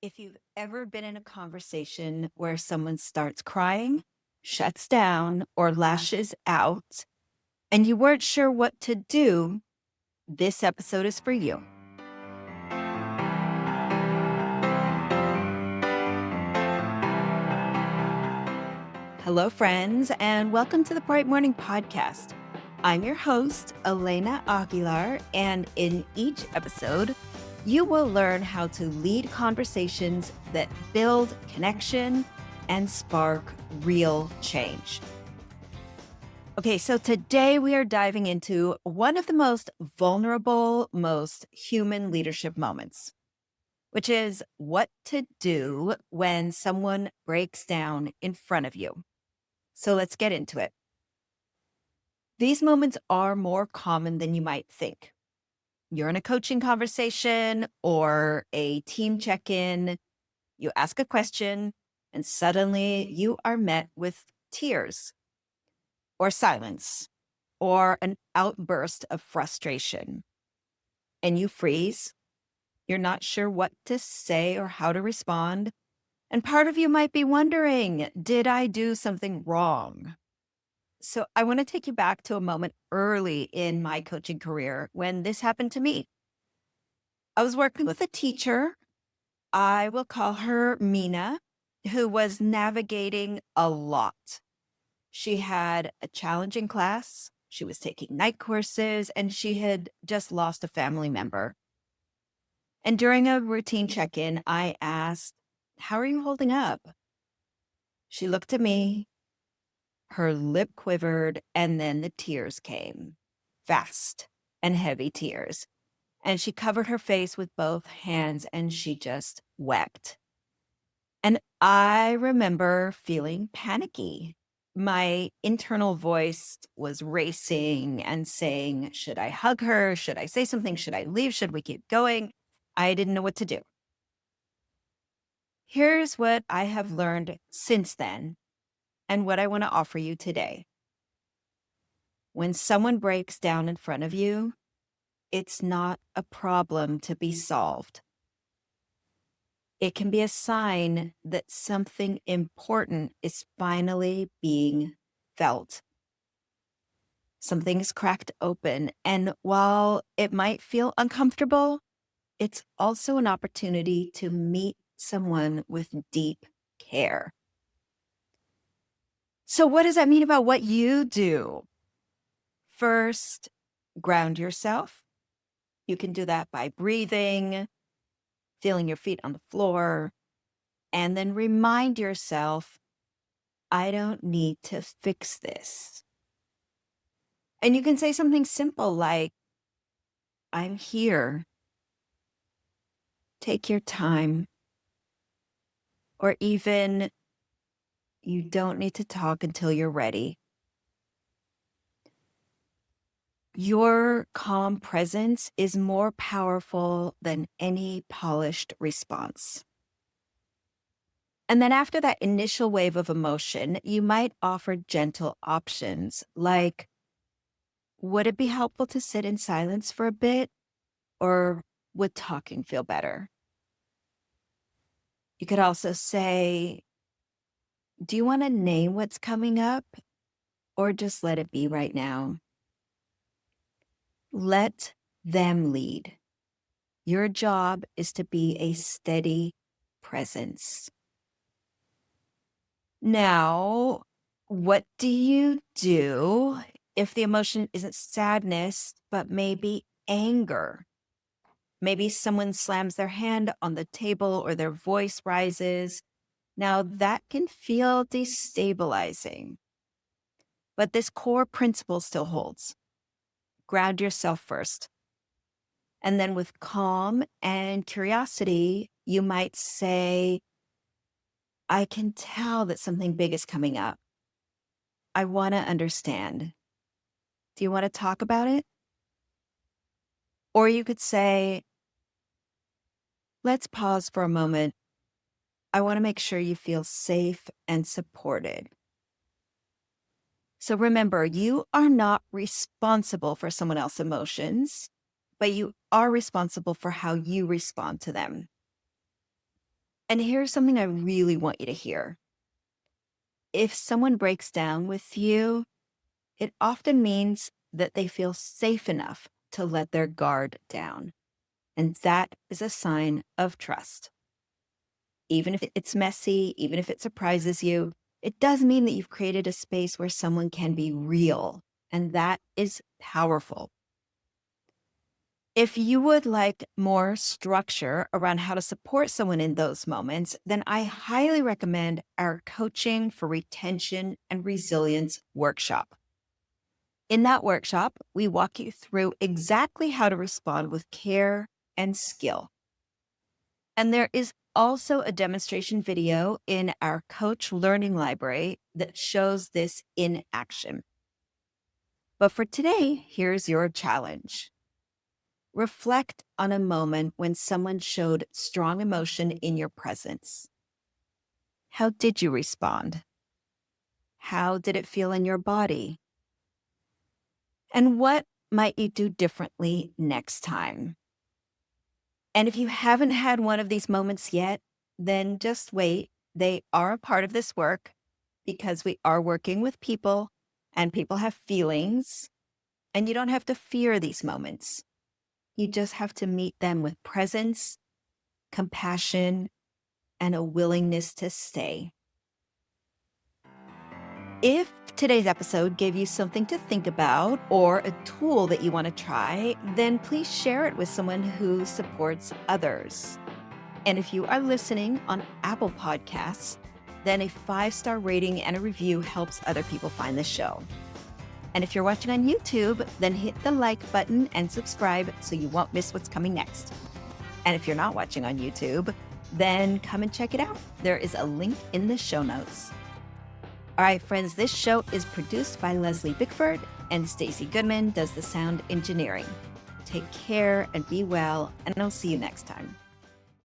If you've ever been in a conversation where someone starts crying, shuts down, or lashes out, and you weren't sure what to do, this episode is for you. Hello, friends, and welcome to the Bright Morning Podcast. I'm your host, Elena Aguilar, and in each episode, you will learn how to lead conversations that build connection and spark real change. Okay, so today we are diving into one of the most vulnerable, most human leadership moments, which is what to do when someone breaks down in front of you. So let's get into it. These moments are more common than you might think. You're in a coaching conversation or a team check-in, you ask a question, and suddenly you are met with tears or silence or an outburst of frustration. And you freeze. You're not sure what to say or how to respond. And part of you might be wondering, did I do something wrong? So I want to take you back to a moment early in my coaching career when this happened to me. I was working with a teacher. I will call her Mina, who was navigating a lot. She had a challenging class. She was taking night courses and she had just lost a family member. And during a routine check-in, I asked, "How are you holding up?" She looked at me, her lip quivered, and then the tears came, fast and heavy tears. And she covered her face with both hands and she just wept. And I remember feeling panicky. My internal voice was racing and saying, should I hug her? Should I say something? Should I leave? Should we keep going? I didn't know what to do. Here's what I have learned since then and what I want to offer you today. When someone breaks down in front of you, it's not a problem to be solved. It can be a sign that something important is finally being felt. Something is cracked open, and while it might feel uncomfortable, it's also an opportunity to meet someone with deep care. So what does that mean about what you do? First, ground yourself. You can do that by breathing, feeling your feet on the floor, and then remind yourself, I don't need to fix this. And you can say something simple like, I'm here. Take your time. Or even, you don't need to talk until you're ready. Your calm presence is more powerful than any polished response. And then after that initial wave of emotion, you might offer gentle options like, would it be helpful to sit in silence for a bit? Or would talking feel better? You could also say, do you want to name what's coming up or just let it be right now? Let them lead. Your job is to be a steady presence. Now, what do you do if the emotion isn't sadness, but maybe anger? Maybe someone slams their hand on the table or their voice rises. Now, that can feel destabilizing. But this core principle still holds. Ground yourself first. And then with calm and curiosity, you might say, I can tell that something big is coming up. I want to understand. Do you want to talk about it? Or you could say, let's pause for a moment. I want to make sure you feel safe and supported. So remember, you are not responsible for someone else's emotions, but you are responsible for how you respond to them. And here's something I really want you to hear. If someone breaks down with you, it often means that they feel safe enough to let their guard down. And that is a sign of trust. Even if it's messy, even if it surprises you, it does mean that you've created a space where someone can be real. And that is powerful. If you would like more structure around how to support someone in those moments, then I highly recommend our Coaching for Retention and Resilience workshop. In that workshop, we walk you through exactly how to respond with care and skill. And there is also a demonstration video in our Coach Learning Library that shows this in action. But for today, here's your challenge. Reflect on a moment when someone showed strong emotion in your presence. How did you respond? How did it feel in your body? And what might you do differently next time? And if you haven't had one of these moments yet, then just wait. They are a part of this work because we are working with people and people have feelings, and you don't have to fear these moments. You just have to meet them with presence, compassion, and a willingness to stay. If today's episode gave you something to think about or a tool that you want to try, then please share it with someone who supports others. And if you are listening on Apple Podcasts, then a 5-star rating and a review helps other people find the show. And if you're watching on YouTube, then hit the like button and subscribe so you won't miss what's coming next. And if you're not watching on YouTube, then come and check it out. There is a link in the show notes. All right, friends, this show is produced by Leslie Bickford, and Stacey Goodman does the sound engineering. Take care and be well, and I'll see you next time.